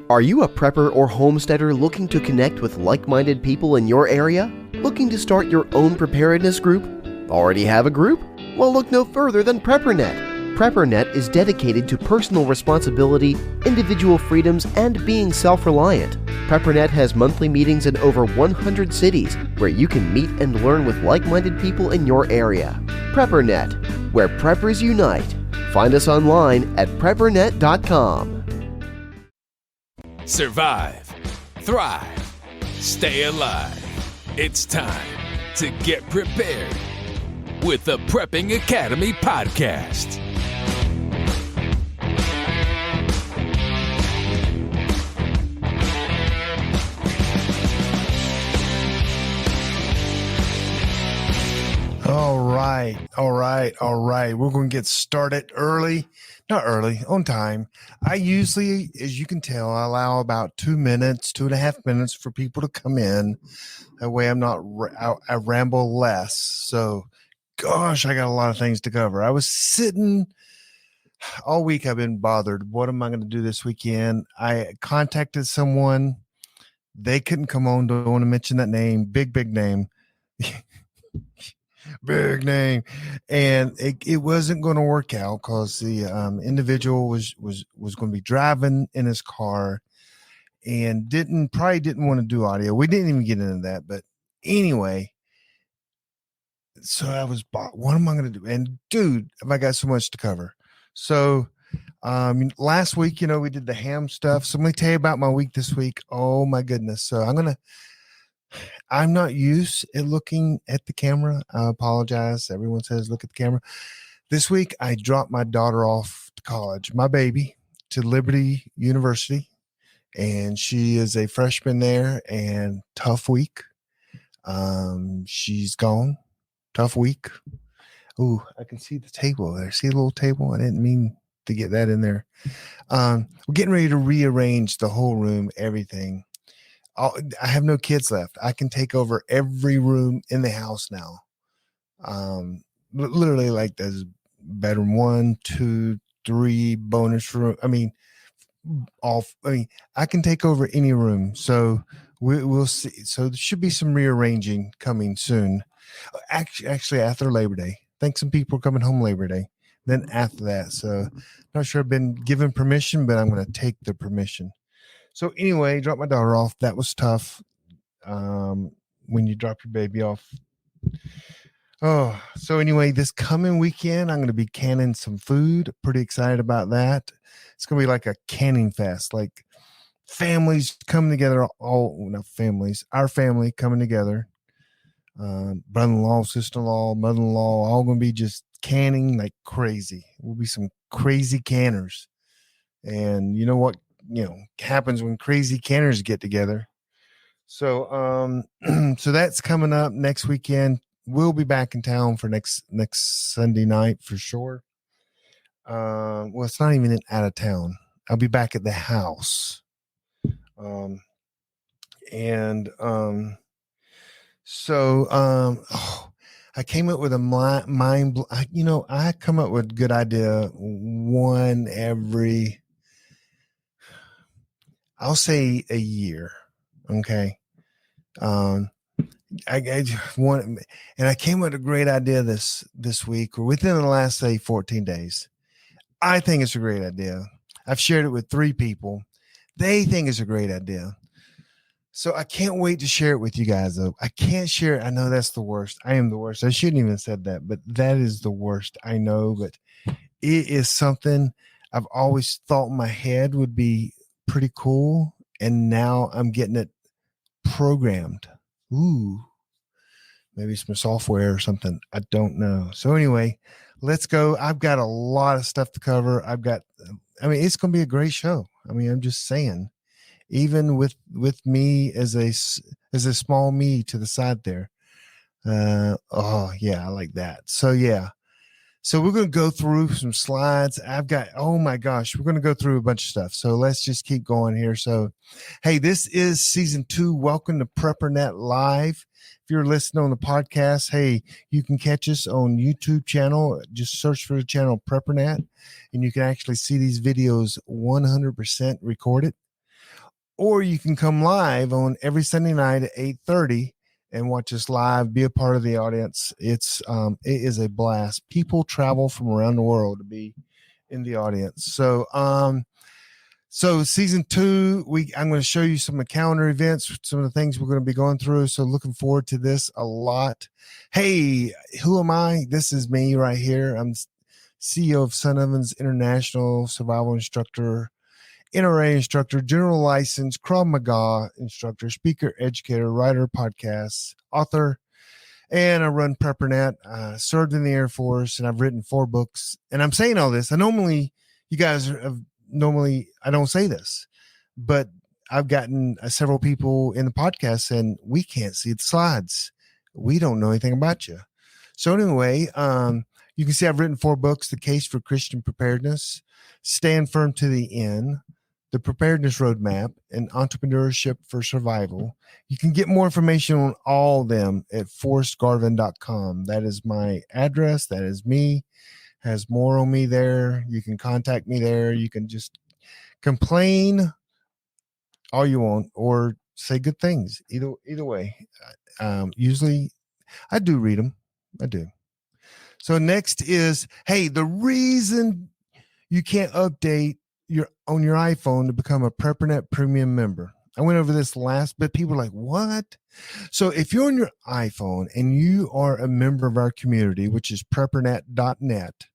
Are you a prepper or homesteader looking to connect with like-minded people in your area? Looking to start your own preparedness group? Already have a group? Well, look no further than PrepperNet. PrepperNet is dedicated to personal responsibility, individual freedoms, and being self-reliant. PrepperNet has monthly meetings in over 100 cities where you can meet and learn with like-minded people in your area. PrepperNet, where preppers unite. Find us online at preppernet.com. Survive, thrive, stay alive. It's time to get prepared with the Prepping Academy podcast. All right. We're going to get started early. Not early, on time. I usually, as you can tell, I allow about 2 minutes, 2.5 minutes for people to come in. That way I'm not, I ramble less. So, gosh, I got a lot of things to cover. I was sitting all week. I've been bothered. What am I going to do this weekend? I contacted someone. They couldn't come on. Don't want to mention that name. Big name. Big name. And it wasn't going to work out because the individual was going to be driving in his car and probably didn't want to do audio. We didn't even get into that, but anyway, so I was bought. What am I going to do? And dude, have I got so much to cover. So last week, we did the ham stuff. So let me tell you about my week this week. Oh my goodness. So I'm not used at looking at the camera. I apologize. Everyone says look at the camera. This week, I dropped my daughter off to college, my baby, to Liberty University. And she is a freshman there, and tough week. She's gone. Tough week. Ooh, I can see the table there. See the little table? I didn't mean to get that in there. We're getting ready to rearrange the whole room, everything. I have no kids left. I can take over every room in the house now. Literally, like there's bedroom 1, 2, 3, bonus room. I can take over any room. So we'll see. So there should be some rearranging coming soon. Actually, after Labor Day. I think some people are coming home Labor Day. Then after that, so not sure I've been given permission, but I'm going to take the permission. So anyway, dropped my daughter off. That was tough. When you drop your baby off. Oh, so anyway, this coming weekend, I'm going to be canning some food. Pretty excited about that. It's going to be like a canning fest, like families coming together. Not families, our family coming together. Brother-in-law, sister-in-law, mother-in-law, all going to be just canning like crazy. We'll be some crazy canners. And you know what? Happens when crazy canners get together. So so that's coming up next weekend. We'll be back in town for next Sunday night for sure. Well, it's not even out of town. I'll be back at the house. I came up with a I come up with good idea one every, I'll say a year. Okay. I came up with a great idea this week or within the last, say, 14 days. I think it's a great idea. I've shared it with 3 people. They think it's a great idea. So I can't wait to share it with you guys, though. I can't share it. I know that's the worst. I am the worst. I shouldn't even have said that, but that is the worst. I know, but it is something I've always thought in my head would be pretty cool. And now I'm getting it programmed. Ooh, maybe some software or something. I don't know. So anyway, let's go. I've got a lot of stuff to cover. It's going to be a great show. I'm just saying, even with me as a small me to the side there. Oh yeah, I like that. So yeah. So we're going to go through some slides. Oh my gosh, we're going to go through a bunch of stuff. So let's just keep going here. So, hey, this is season 2. Welcome to PrepperNet Live. If you're listening on the podcast, hey, you can catch us on YouTube channel. Just search for the channel PrepperNet, and you can actually see these videos 100% recorded. Or you can come live on every Sunday night at 8:30 and watch us live, be a part of the audience. It is a blast. People travel from around the world to be in the audience. So season 2, I'm going to show you some of the calendar events, some of the things we're going to be going through. So looking forward to this a lot. Hey, who am I? This is me right here. I'm CEO of Sun Ovens International, survival instructor, NRA instructor, general license, Krav Maga instructor, speaker, educator, writer, podcast, author, and I run PrepperNet. Served in the Air Force, and I've written 4 books. And I'm saying all this. I don't say this, but I've gotten several people in the podcast saying, we can't see the slides. We don't know anything about you. So anyway, you can see I've written 4 books: The Case for Christian Preparedness, Stand Firm to the End, The Preparedness Roadmap, and Entrepreneurship for Survival. You can get more information on all of them at forrestgarvin.com. That is my address. That is me. Has more on me there. You can contact me there. You can just complain all you want or say good things. Either way. Usually I do read them. I do. So next is, hey, the reason you can't update on your iPhone to become a PrepperNet premium member. I went over this last, but people are like, what? So if you're on your iPhone and you are a member of our community, which is preppernet.net,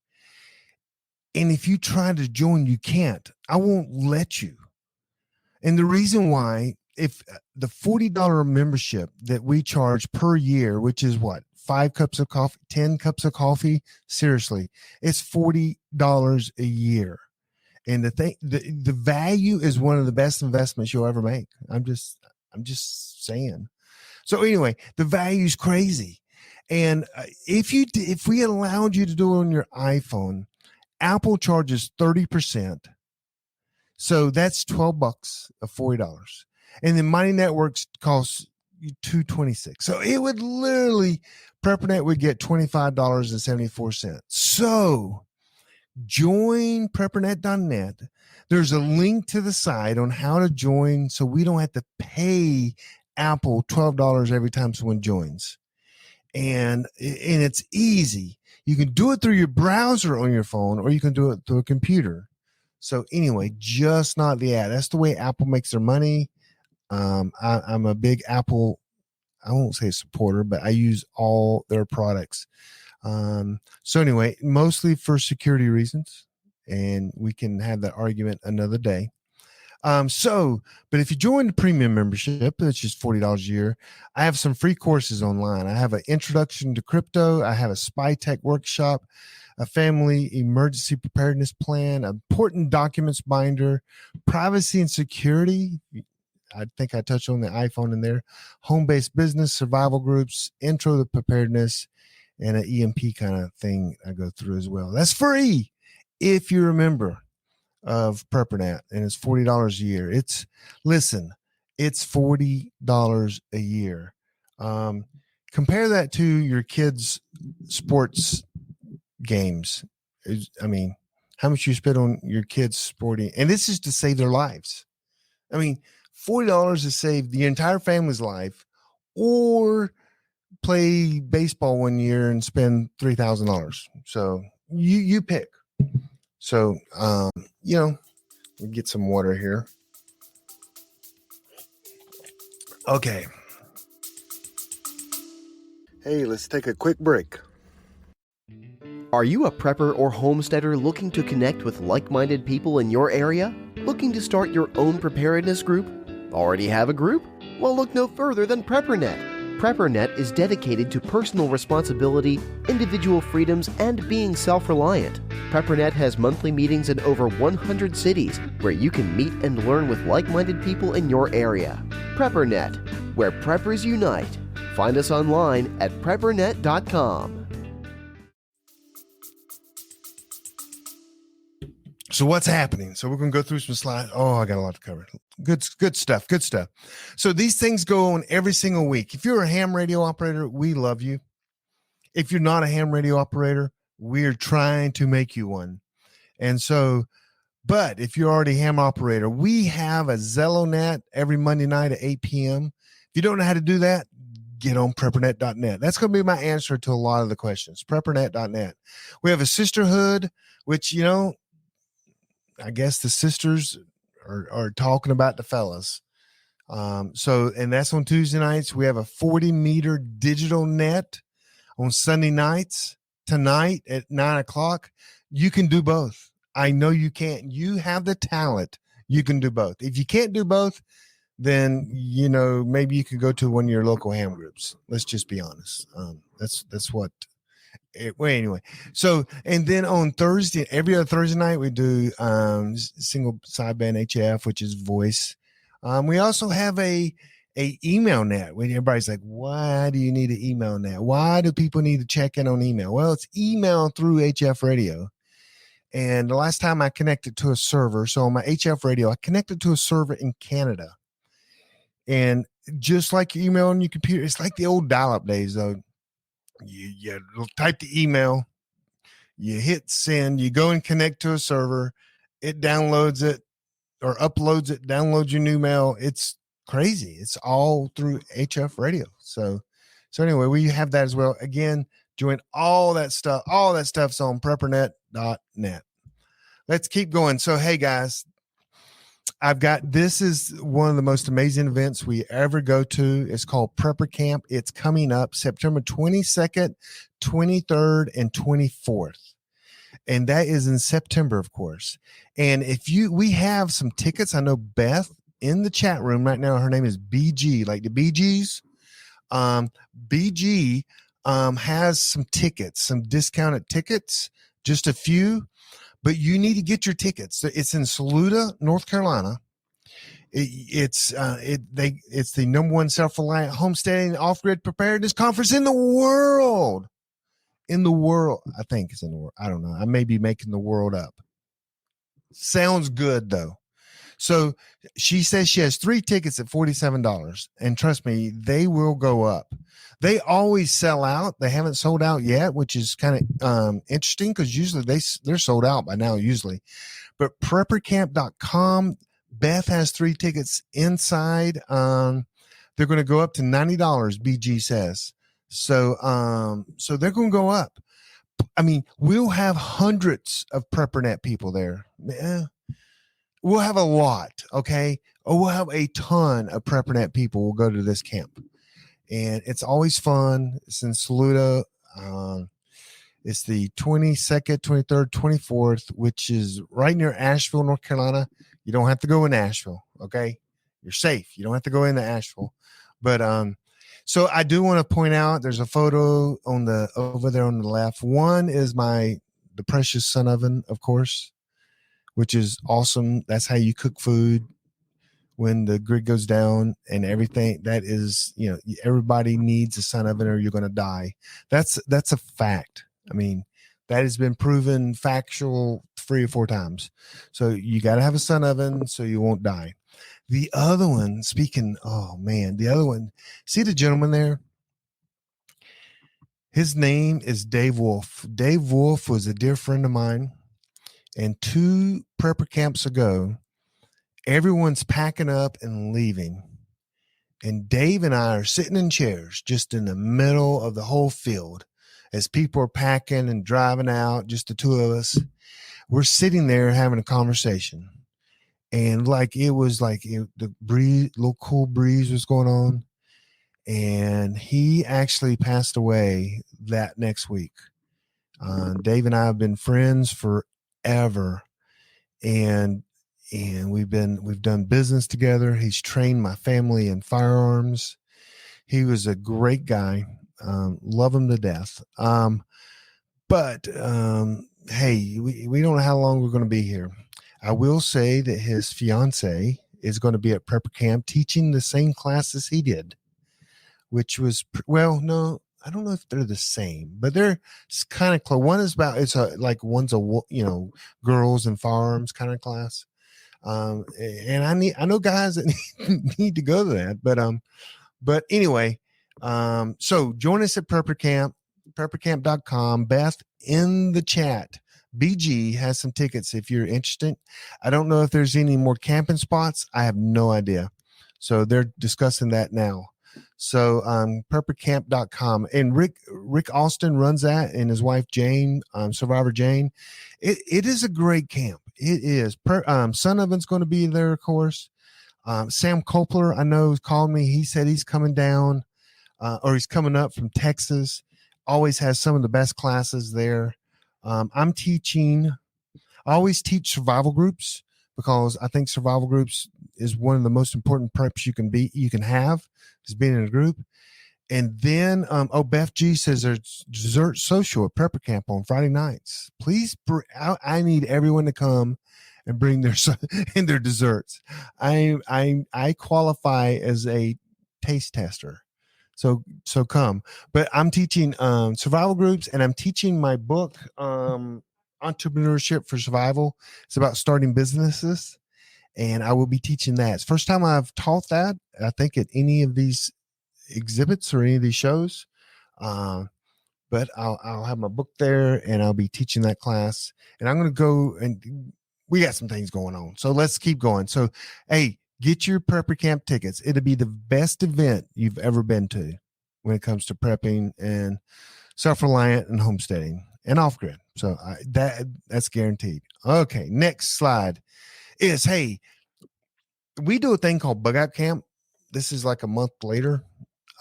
and if you try to join, you can't. I won't let you. And the reason why, if the $40 membership that we charge per year, which is what, 5 cups of coffee, 10 cups of coffee, seriously, it's $40 a year. And the value is one of the best investments you'll ever make. I'm just saying. So anyway, the value is crazy. And if we allowed you to do it on your iPhone, Apple charges 30%. So that's $12 of $40. And then Mighty Networks costs $226. So it would literally, PrepperNet would get $25.74. So join preppernet.net. There's a link to the site on how to join so we don't have to pay Apple $12 every time someone joins. And it's easy. You can do it through your browser on your phone, or you can do it through a computer. So anyway, just not the ad. That's the way Apple makes their money. I'm a big Apple, I won't say supporter, but I use all their products. So anyway, mostly for security reasons, and we can have that argument another day. But if you join the premium membership, it's just $40 a year. I have some free courses online. I have an introduction to crypto. I have a spy tech workshop, a family emergency preparedness plan, important documents binder, privacy and security. I think I touched on the iPhone in there, home-based business, survival groups, intro to preparedness, and an EMP kind of thing I go through as well. That's free if you're a member of PrepperNet, and it's $40 a year. It's $40 a year. Compare that to your kids' sports games. How much you spend on your kids' sporting, and this is to save their lives. $40 to save the entire family's life, or play baseball one year and spend $3,000. So you pick. So, we get some water here. Okay. Hey, let's take a quick break. Are you a prepper or homesteader looking to connect with like-minded people in your area? Looking to start your own preparedness group? Already have a group? Well, look no further than PrepperNet. PrepperNet is dedicated to personal responsibility, individual freedoms, and being self-reliant. PrepperNet has monthly meetings in over 100 cities where you can meet and learn with like-minded people in your area. PrepperNet, where preppers unite. Find us online at preppernet.com. So what's happening? So we're going to go through some slides. Oh, I got a lot to cover. Good stuff. Good stuff. So these things go on every single week. If you're a ham radio operator, we love you. If you're not a ham radio operator, we're trying to make you one. And so, but if you're already a ham operator, we have a ZelloNet every Monday night at 8 p.m. If you don't know how to do that, get on PrepperNet.net. That's going to be my answer to a lot of the questions. PrepperNet.net. We have a sisterhood, which, you know, I guess the sisters are talking about the fellas. So, and that's on Tuesday nights. We have a 40-meter digital net on Sunday nights. Tonight at 9:00. You can do both. I know you can. You have the talent. You can do both. If you can't do both, then, you know, maybe you could go to one of your local ham groups. Let's just be honest. That's what. Well, anyway, so, and then on Thursday, every other Thursday night, we do single sideband HF, which is voice. We also have a email net. When everybody's like, why do you need an email net? Why do people need to check in on email? Well, it's email through HF radio. And the last time I connected to a server, so on my HF radio, I connected to a server in Canada. And just like your email on your computer, it's like the old dial-up days, though. You type the email, you hit send, you go and connect to a server, it downloads it or uploads it, downloads your new mail. It's crazy. It's all through HF radio. So anyway, we have that as well. Again, join all that stuff. All that stuff's on PrepperNet.net. Let's keep going. So, hey guys, this is one of the most amazing events we ever go to. It's called Prepper Camp. It's coming up September 22nd, 23rd, and 24th. And that is in September, of course. And we have some tickets. I know Beth in the chat room right now, her name is BG, like the Bee Gees. BG has some tickets, some discounted tickets, just a few. But you need to get your tickets. It's in Saluda, North Carolina. It's the number one self-reliant homesteading off-grid preparedness conference in the world. In the world, I think it's in the world. I don't know. I may be making the world up. Sounds good though. So she says she has 3 tickets at $47, and trust me, they will go up. They always sell out. They haven't sold out yet, which is kind of interesting because usually they're sold out by now usually. But preppercamp.com, Beth has 3 tickets inside. They're going to go up to $90, BG says. So they're going to go up. I mean, we'll have hundreds of PrepperNet people there. We'll have a lot, okay? We'll have a ton of PrepperNet people will go to this camp. And it's always fun. It's in Saluda. It's the 22nd, 23rd, 24th, which is right near Asheville, North Carolina. You don't have to go in Asheville, okay? You're safe. You don't have to go into Asheville. But so I do want to point out there's a photo over there on the left. One is the precious sun oven, of course, which is awesome. That's how you cook food when the grid goes down and everything. That is, you know, everybody needs a sun oven or you're going to die. That's a fact. I mean, that has been proven factual 3 or 4 times. So you got to have a sun oven so you won't die. The other one, the other one, see the gentleman there? His name is Dave Wolf. Dave Wolf was a dear friend of mine. And 2 prepper camps ago, everyone's packing up and leaving. And Dave and I are sitting in chairs just in the middle of the whole field as people are packing and driving out, just the 2 of us. We're sitting there having a conversation. And the breeze, little cool breeze was going on. And he actually passed away that next week. Dave and I have been friends forever. And we've done business together. He's trained my family in firearms. He was a great guy. Love him to death. But hey, we don't know how long we're going to be here. I will say that his fiance is going to be at Prepper Camp teaching the same classes he did, which was, I don't know if they're the same, but they're kind of close. One is about one's a girls and farms kind of class. And I know guys that need to go to that, but anyway, so join us at Prepper Camp, preppercamp.com. Beth in the chat. BG has some tickets if you're interested. I don't know if there's any more camping spots. I have no idea. So they're discussing that now. So preppercamp.com, and Rick Austin runs that, and his wife Jane, Survivor Jane. It is a great camp. It is. Son of it's going to be there, of course. Sam Kopler, I know, called me. He said he's coming down, or he's coming up from Texas. Always has some of the best classes there. I'm teaching. I always teach survival groups because I think survival groups is one of the most important preps you can have, is being in a group. And then, Beth G says there's dessert social at Prepper Camp on Friday nights. Please, I need everyone to come and bring their desserts. I qualify as a taste tester, so come. But I'm teaching survival groups, and I'm teaching my book, Entrepreneurship for Survival. It's about starting businesses, and I will be teaching that. It's the first time I've taught that, I think, at any of these exhibits or any of these shows. But I'll have my book there, and I'll be teaching that class. And I'm going to go, and we got some things going on. So let's keep going. So, hey, get your Prepper Camp tickets. It'll be the best event you've ever been to when it comes to prepping and self-reliant and homesteading and off-grid. So that's guaranteed. Okay, next slide is, hey, we do a thing called Bug Out Camp. This is like a month later.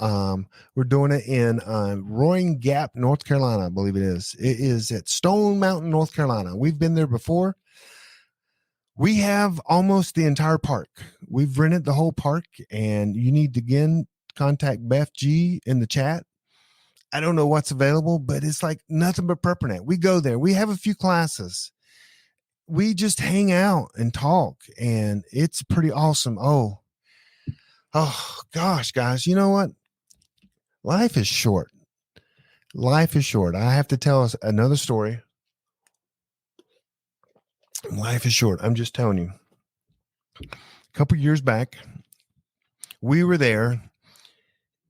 We're doing it in Roaring Gap, North Carolina, I believe it is. It is at Stone Mountain, North Carolina. We've been there before. We have almost the entire park. We've rented the whole park, and you need to, again, contact Beth G in the chat. I don't know what's available, but it's like nothing but PrepperNet. We go there. We have a few classes. We just hang out and talk, and it's pretty awesome. Oh gosh, guys, you know what? Life is short. Life is short. I have to tell us another story. Life is short. I'm just telling you. A couple years back, we were there,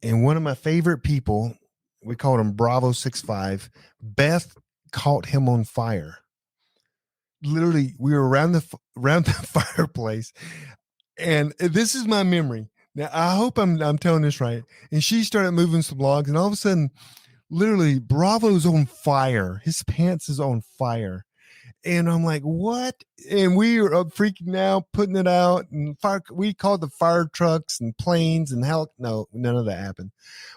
and one of my favorite people, we called him Bravo 65. Beth caught him on fire. Literally, we were around the fireplace, and this is my memory. Now, I hope I'm telling this right. And she started moving some logs, and all of a sudden, literally, Bravo's on fire. His pants is on fire. And I'm like, what? And we were freaking out, putting it out, and we called the fire trucks and planes and no, none of that happened.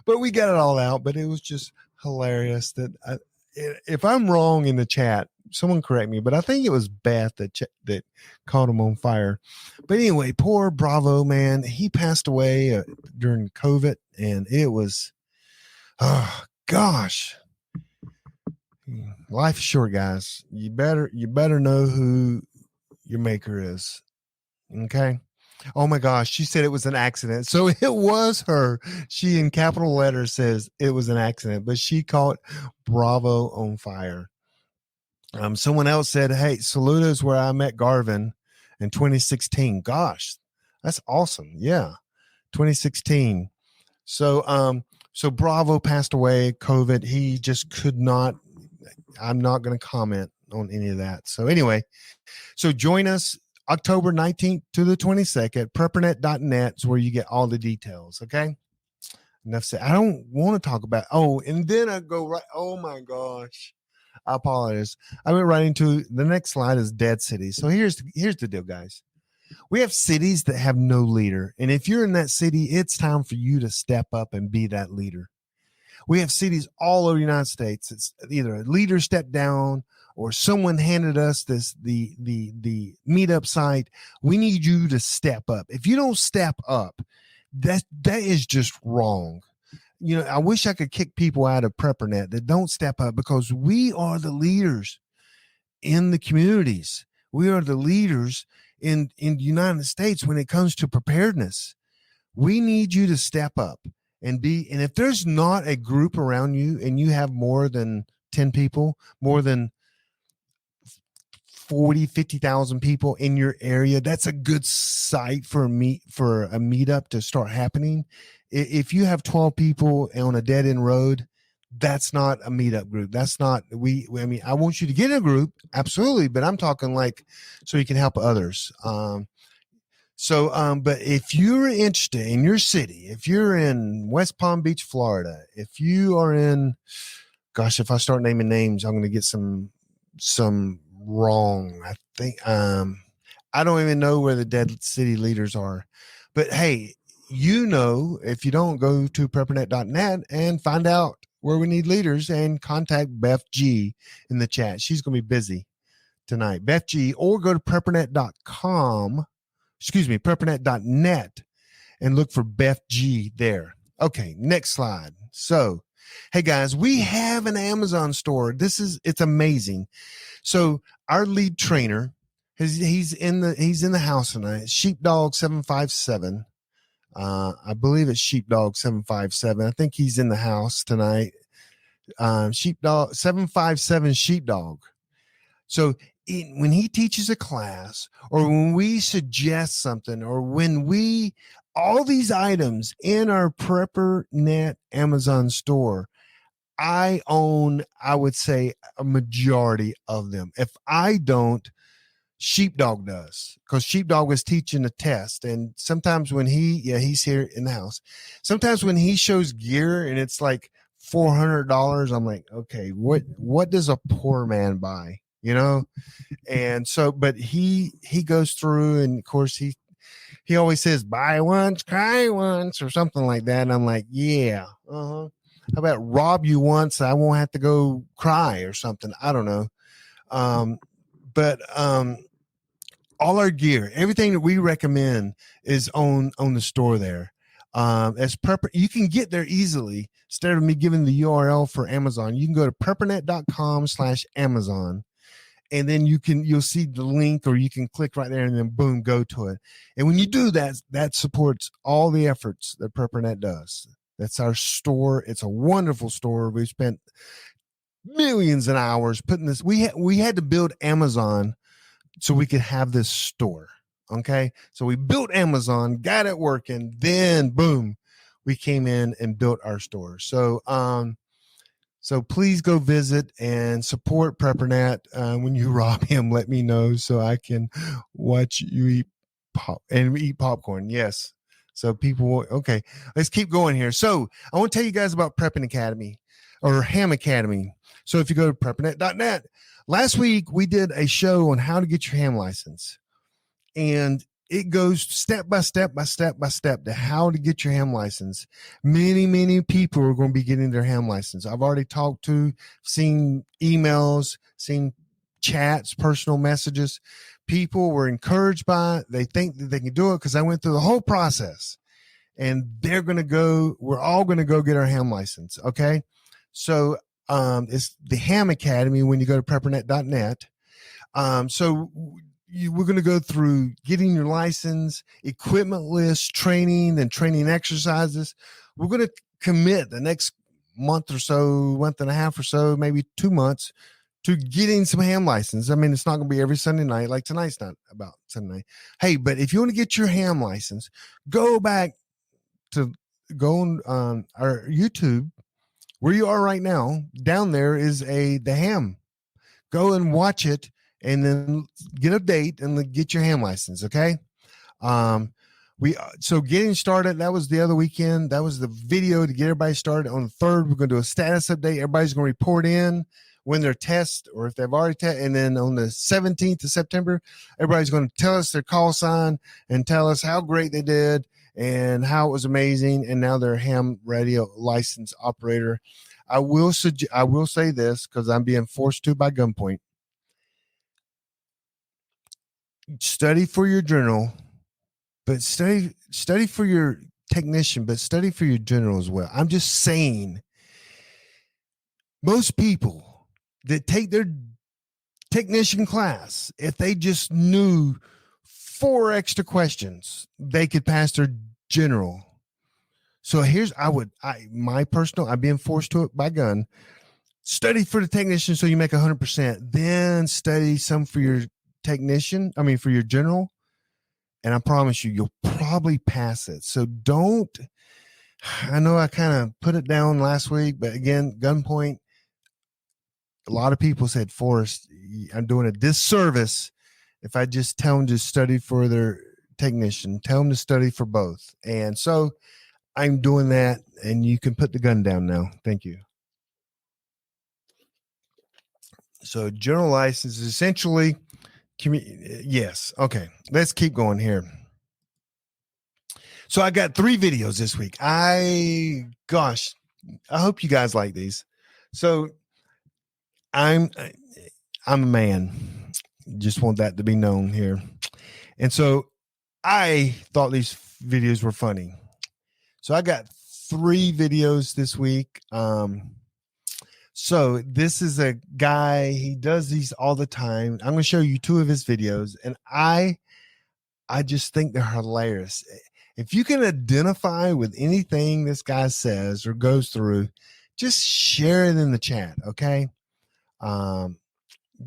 But we got it all out. But it was just hilarious that if I'm wrong in the chat, someone correct me. But I think it was Beth that caught him on fire. But anyway, poor Bravo, man, he passed away during COVID, and it was, oh gosh. Life is short, guys. You better know who your maker is. Okay. Oh my gosh. She said it was an accident. So it was her. She, in capital letters, says it was an accident, but she caught Bravo on fire. Someone else said, hey, Saluda is where I met Garvin in 2016. Gosh, that's awesome. Yeah. 2016. So Bravo passed away, COVID. He just could not. I'm not going to comment on any of that. So anyway, so join us October 19th to the 22nd. PrepperNet.net is where you get all the details. Okay. Enough said. I don't want to talk about, and then I go right. Oh my gosh. I apologize. I went right into the next slide is dead cities. So here's the deal, guys. We have cities that have no leader. And if you're in that city, it's time for you to step up and be that leader. We have cities all over the United States. It's either a leader stepped down or someone handed us the meetup site. We need you to step up. If you don't step up, that is just wrong. You know, I wish I could kick people out of PrepperNet that don't step up, because we are the leaders in the communities. We are the leaders in the United States when it comes to preparedness. We need you to step up and if there's not a group around you and you have more than 10 people, more than 50,000 people in your area, that's a good site for a meetup to start happening. If you have 12 people on a dead end road, that's not a meetup group. That's not I mean, I want you to get in a group, absolutely, but I'm talking like so you can help others. But if you're interested in your city, if you're in West Palm Beach, Florida, if you are in, gosh, if I start naming names, I'm going to get some wrong. I think, I don't even know where the dead city leaders are, but hey, if you don't, go to preppernet.net and find out where we need leaders and contact Beth G in the chat. She's going to be busy tonight, Beth G, or go to preppernet.net and look for Beth G there. Okay, next slide. So, hey guys, we have an Amazon store. It's amazing. So our lead trainer, he's in the house tonight. Sheepdog 757. I believe it's Sheepdog 757. I think he's in the house tonight. Sheepdog 757 Sheepdog. So when he teaches a class, or when we suggest something, or when all these items in our PrepperNet Amazon store, I own, I would say, a majority of them. If I don't, Sheepdog does, because Sheepdog was teaching a test. And sometimes when he's here in the house, sometimes when he shows gear and it's like $400, I'm like, okay, what does a poor man buy? And so, but he goes through, and of course he always says, buy once, cry once, or something like that. And I'm like, yeah, how about rob you once, I won't have to go cry or something. I don't know. But all our gear, everything that we recommend is on the store there. As Prepper, you can get there easily. Instead of me giving the URL for Amazon, you can go to preppernet.com/Amazon. And then you'll see the link, or you can click right there and then boom, go to it. And when you do that, that supports all the efforts that PrepperNet does. That's our store. It's a wonderful store. We spent millions of hours putting this. We had to build Amazon so we could have this store. Okay. So we built Amazon, got it working, then boom, we came in and built our store. So please go visit and support PrepperNet. When you rob him, let me know so I can watch you eat popcorn. Yes. So okay, let's keep going here. So I want to tell you guys about Prepping Academy, or Ham Academy. So if you go to preppernet.net, last week we did a show on how to get your ham license, and it goes step by step to how to get your ham license. Many people are going to be getting their ham license. I've already seen emails, seen chats, personal messages. People were encouraged by it. They think that they can do it because I went through the whole process, and we're all going to go get our ham license. Okay. So, it's the Ham Academy when you go to preppernet.net. We're going to go through getting your license, equipment list, training, and training exercises. We're going to commit the next month and a half or so, maybe 2 months, to getting some ham license. I mean, it's not going to be every Sunday night. Like tonight's not about Sunday night. Hey, but if you want to get your ham license, go on our YouTube, where you are right now. Down there is the ham. Go and watch it, and then get a date and get your ham license. Okay. So getting started, that was the other weekend. That was the video to get everybody started. On the 3rd, we're going to do a status update. Everybody's going to report in when their test, or if they've already tested. And then on the 17th of September, everybody's going to tell us their call sign and tell us how great they did and how it was amazing. And now they're a ham radio license operator. I will say this, because I'm being forced to by gunpoint. Study for your general, but study for your technician, but study for your general as well. I'm just saying, most people that take their technician class, if they just knew 4 extra questions, they could pass their general. So here's, I've been forced to it by gun. Study for the technician so you make 100%. Then study some for your for your general. And I promise you, you'll probably pass it. So I know I kind of put it down last week, but again, gunpoint, a lot of people said, Forrest, I'm doing a disservice if I just tell them to study for their technician, tell them to study for both. And so I'm doing that, and you can put the gun down now. Thank you. So general license is essentially, yes. Okay, let's keep going here. So I got 3 videos this week. I hope you guys like these. So I'm a man. Just want that to be known here. And so I thought these videos were funny. So I got 3 videos this week. So this is a guy, he does these all the time. I'm going to show you 2 of his videos, and I just think they're hilarious. If you can identify with anything this guy says or goes through, just share it in the chat, okay?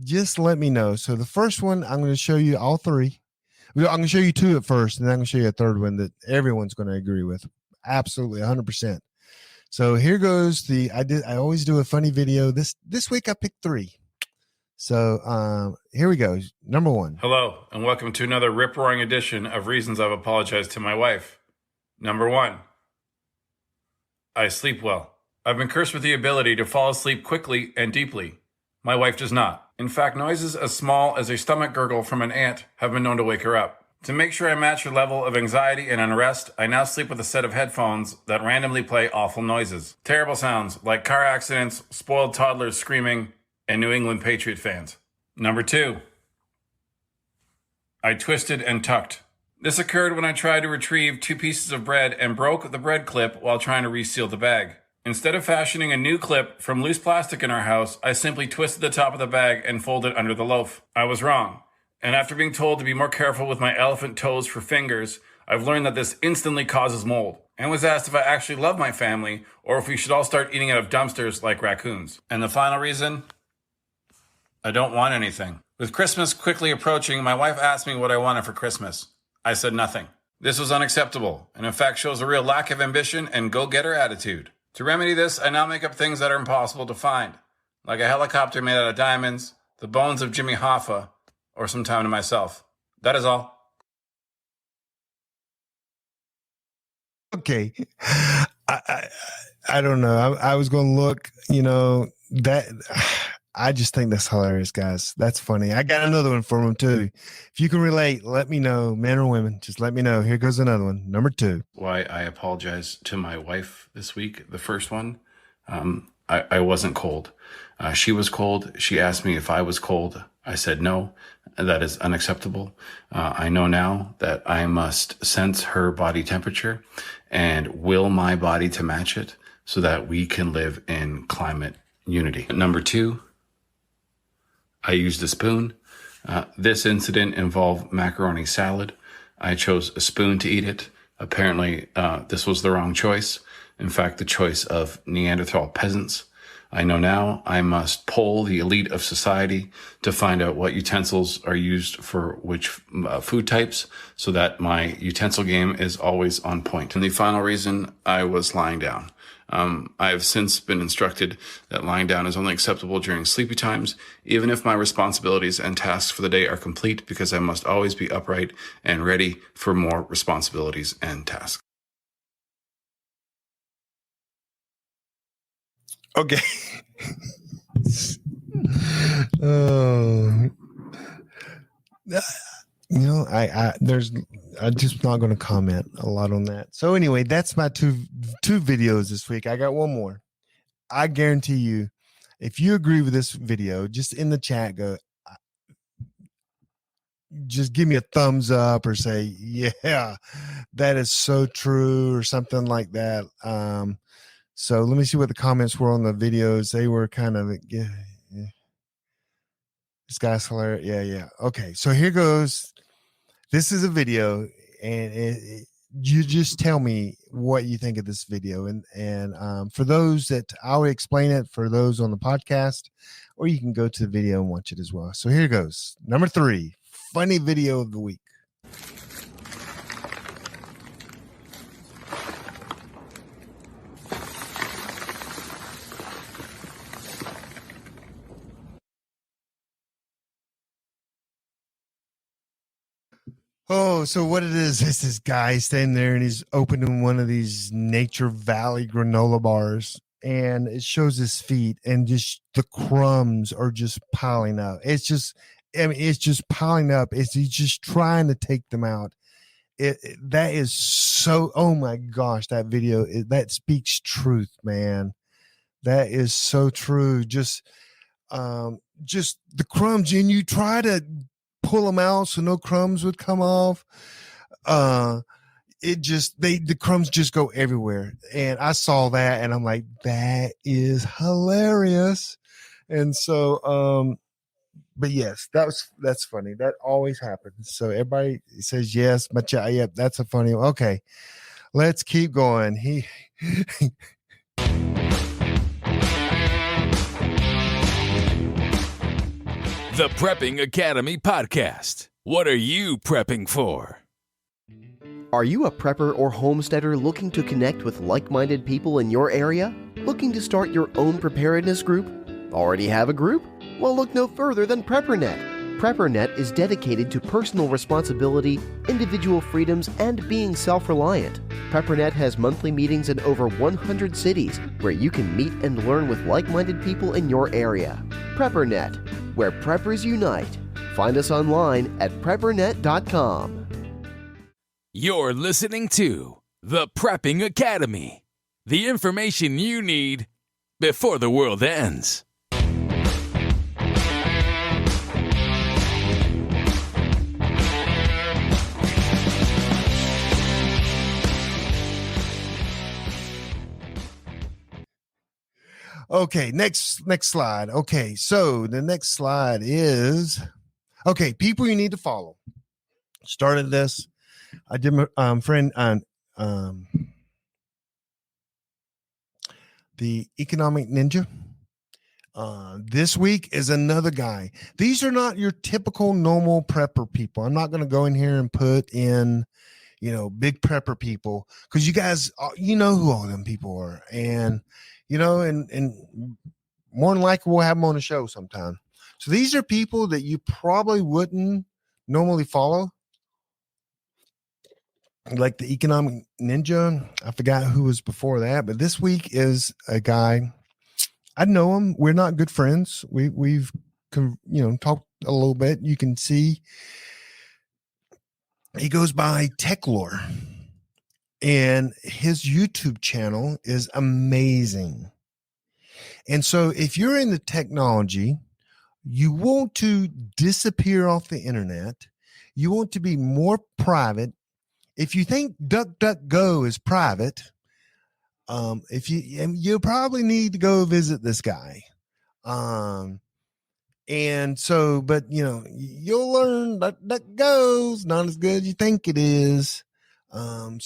Just let me know. So the first one, I'm going to show you all 3. I'm going to show you 2 at first, and then I'm going to show you a third one that everyone's going to agree with. Absolutely, 100%. So here goes I always do a funny video. This week I picked 3. So here we go. Number 1. Hello, and welcome to another rip-roaring edition of Reasons I've Apologized to My Wife. Number 1. I sleep well. I've been cursed with the ability to fall asleep quickly and deeply. My wife does not. In fact, noises as small as a stomach gurgle from an ant have been known to wake her up. To make sure I match her level of anxiety and unrest, I now sleep with a set of headphones that randomly play awful noises. Terrible sounds like car accidents, spoiled toddlers screaming, and New England Patriot fans. Number 2. I twisted and tucked. This occurred when I tried to retrieve 2 pieces of bread and broke the bread clip while trying to reseal the bag. Instead of fashioning a new clip from loose plastic in our house, I simply twisted the top of the bag and folded under the loaf. I was wrong. And after being told to be more careful with my elephant toes for fingers, I've learned that this instantly causes mold. And was asked if I actually love my family or if we should all start eating out of dumpsters like raccoons. And the final reason? I don't want anything. With Christmas quickly approaching, my wife asked me what I wanted for Christmas. I said nothing. This was unacceptable, and in fact shows a real lack of ambition and go-getter attitude. To remedy this, I now make up things that are impossible to find, like a helicopter made out of diamonds, the bones of Jimmy Hoffa, or some time to myself. That is all. Okay. I don't know. I was going to look, that I just think that's hilarious, guys. That's funny. I got another one for them too. If you can relate, let me know, men or women. Just let me know. Here goes another one. Number 2. Why I apologize to my wife this week. The first one, I wasn't cold. She was cold. She asked me if I was cold. I said no. That is unacceptable. I know now that I must sense her body temperature and will my body to match it so that we can live in climate unity. Number 2, I used a spoon. This incident involved macaroni salad. I chose a spoon to eat it. Apparently, this was the wrong choice. In fact, the choice of Neanderthal peasants. I know now I must poll the elite of society to find out what utensils are used for which food types so that my utensil game is always on point. And the final reason, I was lying down. I have since been instructed that lying down is only acceptable during sleepy times, even if my responsibilities and tasks for the day are complete, because I must always be upright and ready for more responsibilities and tasks. Okay. Oh, I'm just not going to comment a lot on that. So anyway, that's my two videos this week. I got one more. I guarantee you, if you agree with this video, just in the chat, just give me a thumbs up or say, yeah, that is so true or something like that. So let me see what the comments were on the videos. They were kind of, yeah. This guy's hilarious. Yeah. Okay, so here goes. This is a video, and you just tell me what you think of this video. And for those that I'll explain it for those on the podcast, or you can go to the video and watch it as well. So here goes. Number 3, funny video of the week. Oh, so what it is this guy standing there and he's opening one of these Nature Valley granola bars, and it shows his feet, and just the crumbs are just piling up. It's just piling up. He's just trying to take them out. That is so, oh my gosh, that video, that speaks truth, man. That is so true. Just the crumbs, and you try to pull them out so no crumbs would come off. The crumbs just go everywhere. And I saw that and I'm like, that is hilarious. And so, but yes, that's funny. That always happens. So everybody says yes, but yep, that's a funny one. Okay, let's keep going. The Prepping Academy Podcast. What are you prepping for? Are you a prepper or homesteader looking to connect with like-minded people in your area? Looking to start your own preparedness group? Already have a group? Well, look no further than PrepperNet. PrepperNet is dedicated to personal responsibility, individual freedoms, and being self-reliant. PrepperNet has monthly meetings in over 100 cities where you can meet and learn with like-minded people in your area. PrepperNet, where preppers unite. Find us online at preppernet.com. You're listening to The Prepping Academy. The information you need before the world ends. Okay, next slide. Okay, so the next slide is, okay, people you need to follow. Started this. I did my friend on the Economic Ninja. This week is another guy. These are not your typical normal prepper people. I'm not going to go in here and put in, big prepper people, because you guys, you know who all them people are. And, and more than likely we'll have them on the show sometime. So these are people that you probably wouldn't normally follow. Like the Economic Ninja. I forgot who was before that, but this week is a guy. I know him. We're not good friends. We've talked a little bit. You can see he goes by Techlore, and his YouTube channel is amazing. And so if you're into technology, you want to disappear off the internet. You want to be more private. If you think DuckDuckGo is private, you probably need to go visit this guy. And so, but you'll learn DuckDuckGo's not as good as you think it is. But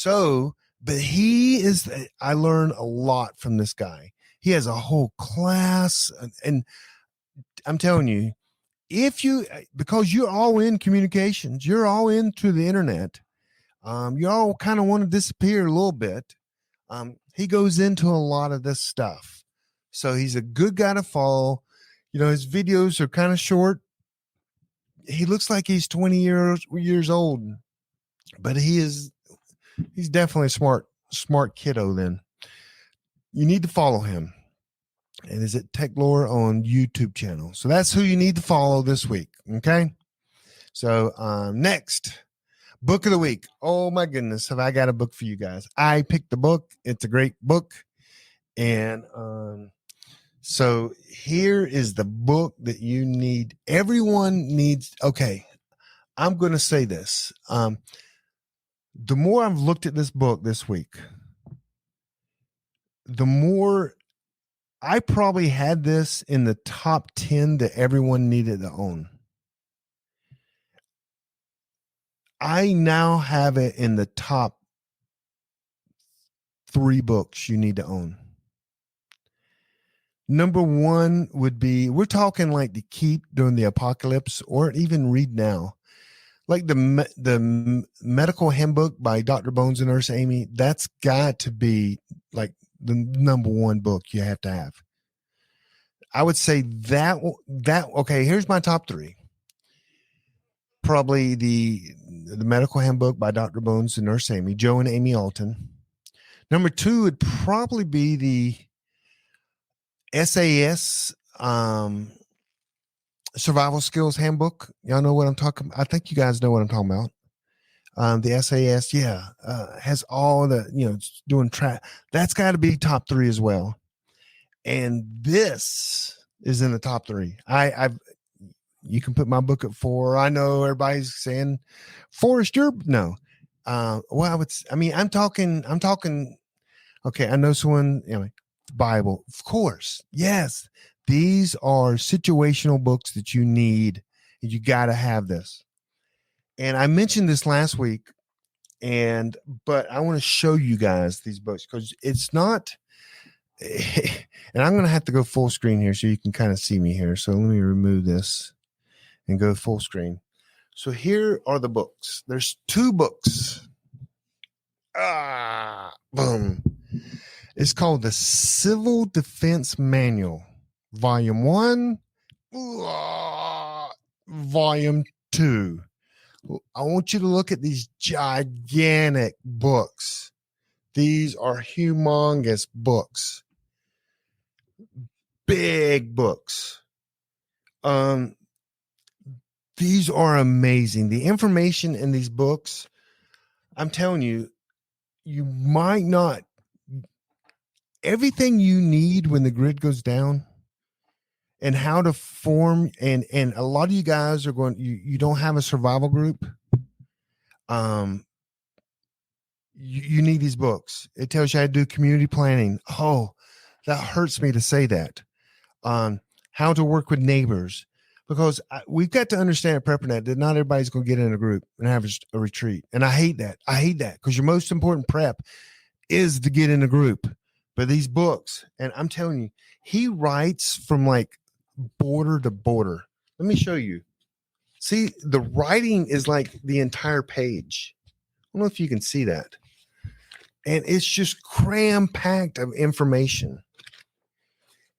I learned a lot from this guy. He has a whole class, and I'm telling you, because you're all in communications, you're all into the internet. You all kind of want to disappear a little bit. He goes into a lot of this stuff. So he's a good guy to follow. His videos are kind of short. He looks like he's 20 years old, but he's definitely a smart kiddo. Then you need to follow him. And is it Techlore on YouTube channel? So that's who you need to follow this week. Okay. So, next, book of the week. Oh my goodness. Have I got a book for you guys? I picked the book. It's a great book. And, so here is the book that you need. Everyone needs. Okay. I'm going to say this. The more I've looked at this book this week, the more I probably had this in the top 10 that everyone needed to own. I now have it in the top 3 books you need to own. Number 1 would be, we're talking like to keep during the apocalypse or even read now. Like the medical handbook by Dr. Bones and Nurse Amy, that's got to be like the number 1 book you have to have. I would say that okay, here's my top 3. Probably the medical handbook by Dr. Bones and Nurse Amy, Joe and Amy Alton. Number 2 would probably be the SAS survival skills handbook. Y'all know what I'm talking about. I think you guys know what I'm talking about. The SAS, has all the, doing track. That's got to be top 3 as well. And this is in the top 3. You can put my book at 4. I know everybody's saying, Forrest, no. I'm talking. Okay, I know someone, Bible, of course. Yes, these are situational books that you need, and you got to have this. And I mentioned this last week, but I want to show you guys these books because it's not. And I'm going to have to go full screen here so you can kind of see me here. So let me remove this and go full screen. So here are the books. There's 2 books. Boom. It's called the Civil Defense Manual, Volume 1, Volume 2. I want you to look at these gigantic books. These are humongous books. Big books. These are amazing. The information in these books, I'm telling you, you might not. Everything you need when the grid goes down and how to form, and a lot of you guys are going, you don't have a survival group. You need these books. It tells you how to do community planning. Oh, that hurts me to say that. How to work with neighbors, because we've got to understand at PrepperNet that not everybody's going to get in a group and have a retreat. And I hate that. Because your most important prep is to get in a group. But these books, and I'm telling you, he writes from like border to border. Let me show you. See, the writing is like the entire page. I don't know if you can see that. And it's just cram-packed of information.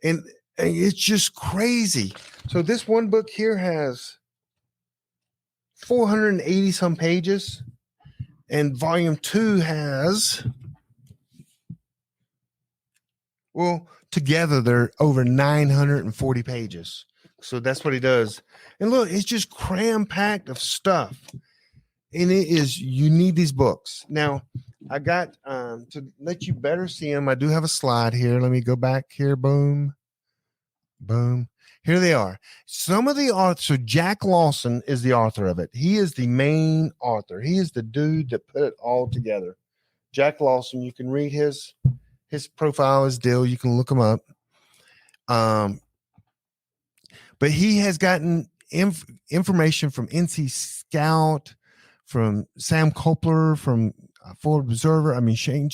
And it's just crazy. So this one book here has 480 some pages. And volume 2 has, well, together they're over 940 pages. So that's what he does. And look, it's just cram-packed of stuff. And you need these books. Now, I got, to let you better see them, I do have a slide here. Let me go back here. Boom. Boom. Here they are. Some of the authors. So Jack Lawson is the author of it. He is the main author. He is the dude that put it all together. Jack Lawson. You can read his profile, his deal. You can look him up. But he has gotten information from NC Scout, from Sam Kopler, from Forward Observer. Shane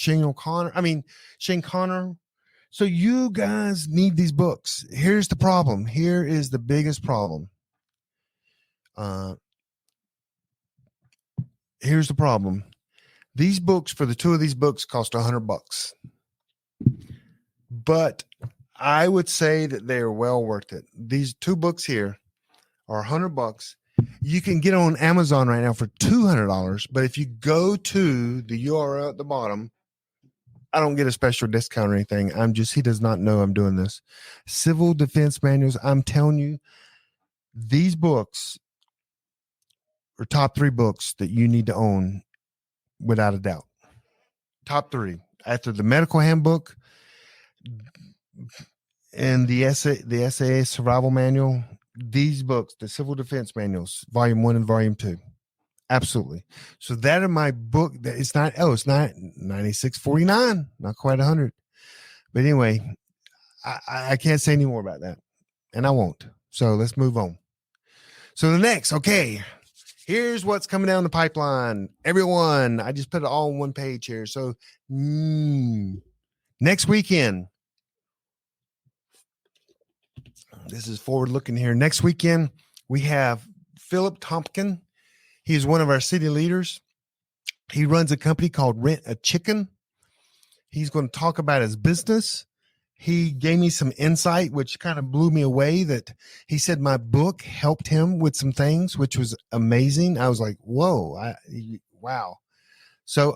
Connor. So you guys need these books. Here's the problem. Here is the biggest problem. Here's the problem. These books, for the 2 of these books, cost $100. But I would say that they are well worth it. These 2 books here are $100. You can get on Amazon right now for $200. But if you go to the URL at the bottom, I don't get a special discount or anything. He does not know I'm doing this. Civil Defense Manuals. I'm telling you, these books are top 3 books that you need to own without a doubt. Top 3. After the medical handbook and the SAS survival manual, these books, the Civil Defense Manuals, volume 1 and volume 2. Absolutely. So that in my book, that it's not 96.49, not quite 100. But anyway, I can't say any more about that, and I won't. So let's move on. So the next, okay, Here's what's coming down the pipeline. Everyone, I just put it all on one page here. So next weekend, this is forward looking here. Next weekend, we have Philip Tompkin. He's one of our city leaders. He runs a company called Rent a Chicken. He's going to talk about his business. He gave me some insight, which kind of blew me away, that he said my book helped him with some things, which was amazing. I was like, whoa, wow. So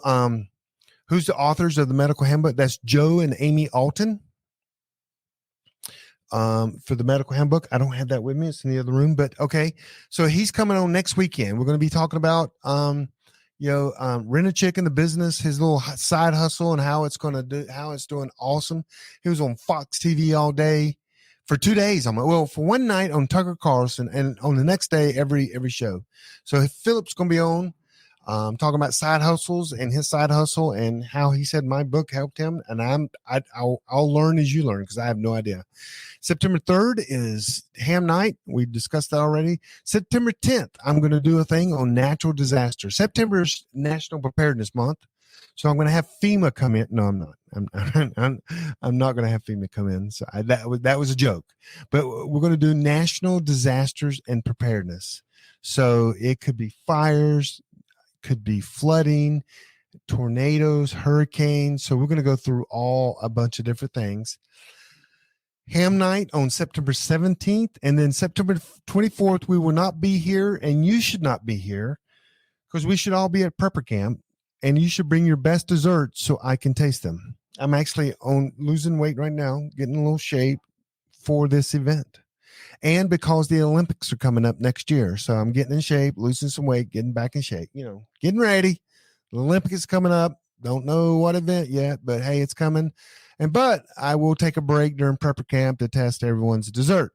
who's the authors of the medical handbook? That's Joe and Amy Alton. For the medical handbook. I don't have that with me. It's in the other room, but okay. So he's coming on next weekend. We're going to be talking about, Rent a Chicken, the business, his little side hustle, and how it's doing awesome. He was on Fox TV all day for 2 days. For one night on Tucker Carlson, and on the next day, every show. So Philip's going to be on, talking about side hustles and his side hustle and how he said my book helped him. And I'll learn as you learn, because I have no idea. September 3rd is ham night. We discussed that already. September 10th, I'm going to do a thing on natural disaster. September is National Preparedness Month. So I'm going to have FEMA come in. No, I'm not. I'm not going to have FEMA come in. So that was a joke. But we're going to do national disasters and preparedness. So it could be fires, could be flooding, tornadoes, hurricanes. So we're going to go through a bunch of different things. Ham night on September 17th, and then September 24th, we will not be here, and you should not be here, because we should all be at Prepper Camp, and you should bring your best desserts so I can taste them. I'm actually losing weight right now, getting a little shape for this event, and because the Olympics are coming up next year, so I'm getting in shape, losing some weight, getting back in shape, getting ready. The Olympics is coming up. Don't know what event yet, but hey, it's coming. But I will take a break during Prepper Camp to test everyone's dessert.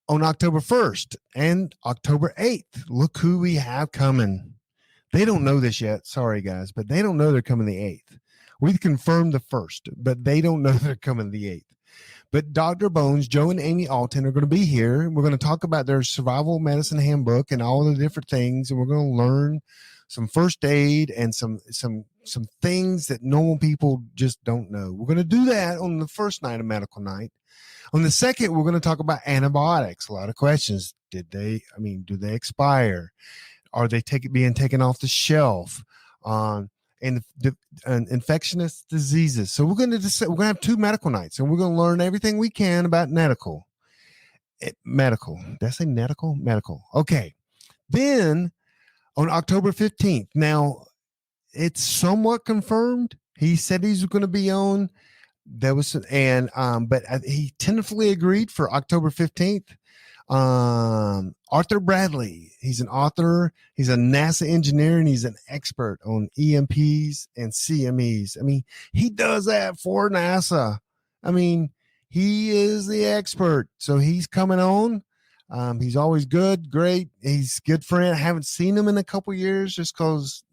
On October 1st and October 8th, look who we have coming. They don't know this yet. Sorry, guys, but they don't know they're coming the 8th. We've confirmed the 1st, but they don't know they're coming the 8th. But Dr. Bones, Joe and Amy Alton are going to be here. We're going to talk about their survival medicine handbook and all the different things, and we're going to learn some first aid and some things that normal people just don't know. We're going to do that on the first night of medical night. On the second, we're going to talk about antibiotics. A lot of questions. Do they expire? Are they being taken off the shelf? And infectious diseases. So we're going to have 2 medical nights, and we're going to learn everything we can about medical. Medical. Did I say medical? Medical. Okay. Then on October 15th, now it's somewhat confirmed. He said he's going to be on. But he tentatively agreed for October 15th. Arthur Bradley, he's an author, he's a NASA engineer, and he's an expert on EMPs and CMEs. I mean, he does that for NASA. I mean, he is the expert. So he's coming on. He's always good, great. He's a good friend. I haven't seen him in a couple years just because,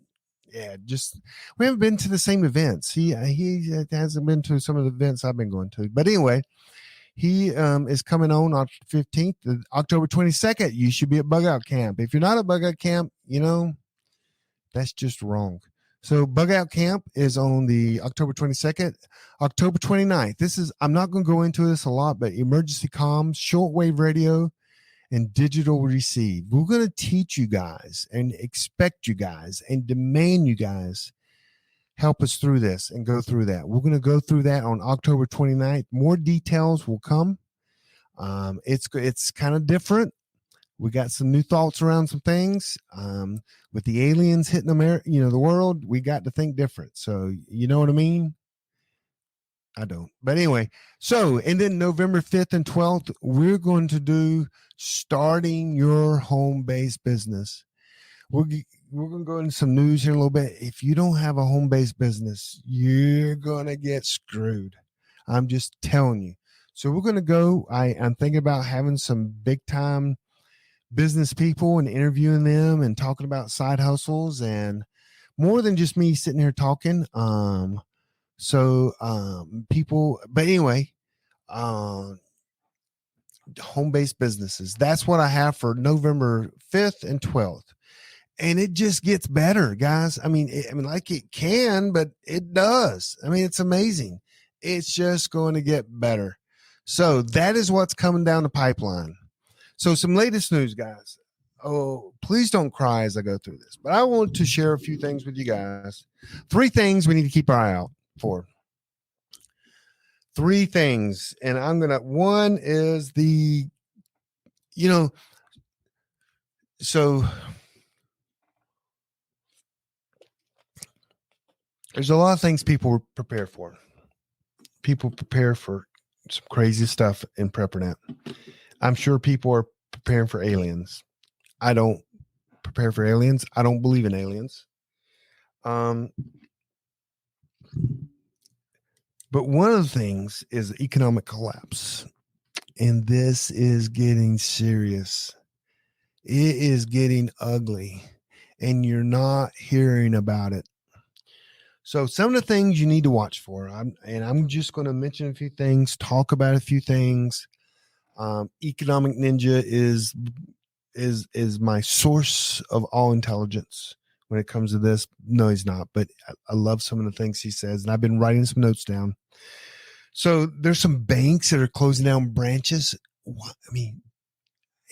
we haven't been to the same events. He hasn't been to some of the events I've been going to. But anyway, he is coming on October 15th. October 22nd, you should be at Bug Out Camp. If you're not at Bug Out Camp, that's just wrong. So Bug Out Camp is on the October 22nd. October 29th. I'm not going to go into this a lot, but emergency comms, shortwave radio, and digital receive. We're going to teach you guys and expect you guys and demand you guys help us through this and go through that. We're going to go through that on October 29th. More details will come. It's kind of different. We got some new thoughts around some things. With the aliens hitting America, the world, we got to think different. So you know what I mean? I don't. But anyway, and then November 5th and 12th, we're going to do starting your home-based business. We're going to go into some news here in a little bit. If you don't have a home-based business, you're going to get screwed. I'm just telling you. So we're going to go. I'm thinking about having some big-time business people and interviewing them and talking about side hustles and more than just me sitting here talking. People, but anyway, home-based businesses. That's what I have for November 5th and 12th. and it just gets better, guys. I mean, like it can, but it does. I mean, it's amazing. It's just going to get better. So that is what's coming down the pipeline. So some latest news, guys. Oh, please don't cry as I go through this, but I want to share a few things with you guys. 3 things we need to keep our eye out for. 3 things. And one is so there's a lot of things people prepare for. People prepare for some crazy stuff in PrepperNet. I'm sure people are preparing for aliens. I don't prepare for aliens. I don't believe in aliens. But one of the things is economic collapse. And this is getting serious. It is getting ugly. And you're not hearing about it. So some of the things you need to watch for, I'm just going to mention a few things, talk about a few things. Economic Ninja is my source of all intelligence when it comes to this. No, he's not, but I love some of the things he says, and I've been writing some notes down. So there's some banks that are closing down branches.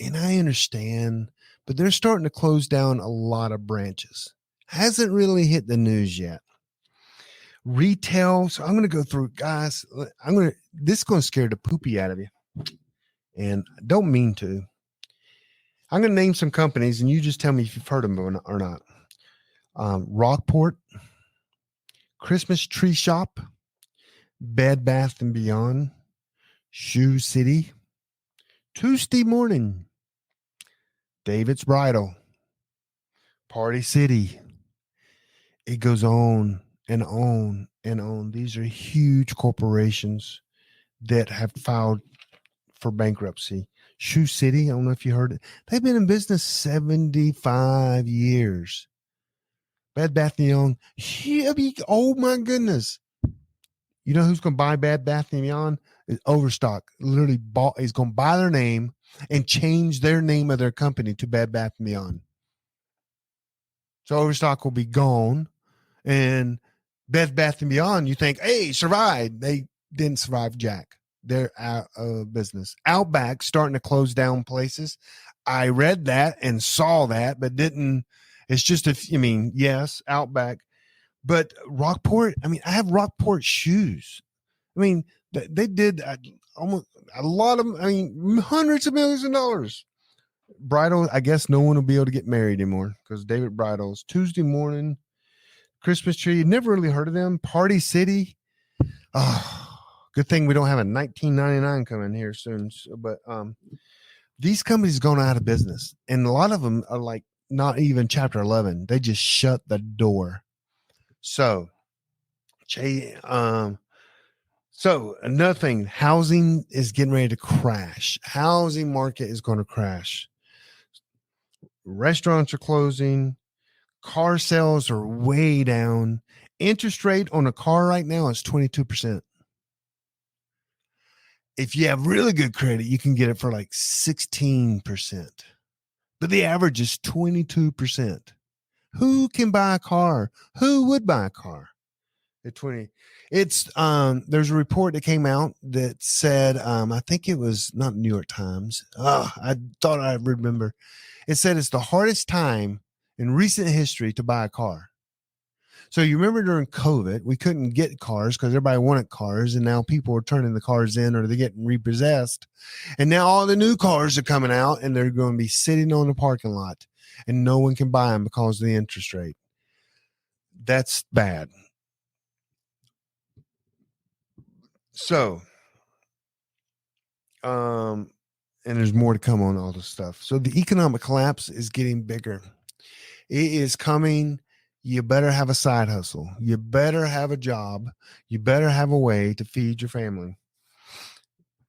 And I understand, but they're starting to close down a lot of branches. Hasn't really hit the news yet. Retail. So I'm going to go through, guys. This is going to scare the poopy out of you. And I don't mean to. I'm going to name some companies, and you just tell me if you've heard of them or not. Rockport, Christmas Tree Shop, Bed Bath & Beyond, Shoe City, Tuesday Morning, David's Bridal, Party City. It goes on and on and on. These are huge corporations that have filed for bankruptcy. Shoe City, I don't know if you heard it. They've been in business 75 years. Bed Bath & Beyond, oh my goodness. You know who's going to buy Bed Bath & Beyond? Overstock. Literally is going to buy their name and change their name of their company to Bed Bath & Beyond. So Overstock will be gone, and Bed Bath & Beyond, you think, hey, survived. They didn't survive jack. They're out of business. Outback starting to close down places. I read that and saw that, but didn't. It's just yes, Outback, but Rockport. I have Rockport shoes. They did almost a lot of. Hundreds of millions of dollars. Bridal. I guess no one will be able to get married anymore because David Bridal's Tuesday Morning, Christmas Tree. Never really heard of them. Party City. Oh. Good thing we don't have a 1999 coming here soon. But these companies going out of business, and a lot of them are like not even Chapter 11. They just shut the door. So another thing, housing is getting ready to crash. Housing market is going to crash. Restaurants are closing. Car sales are way down. Interest rate on a car right now is 22%. If you have really good credit, you can get it for like 16%. But the average is 22%. Who can buy a car? Who would buy a car at 20? It's there's a report that came out that said, I think it was not New York Times. I thought I remember. It said it's the hardest time in recent history to buy a car. So you remember during COVID, we couldn't get cars because everybody wanted cars, and now people are turning the cars in or they're getting repossessed. And now all the new cars are coming out, and they're going to be sitting on the parking lot, and no one can buy them because of the interest rate. That's bad. So, and there's more to come on all this stuff. So the economic collapse is getting bigger. It is coming. You better have a side hustle. You better have a job. You better have a way to feed your family.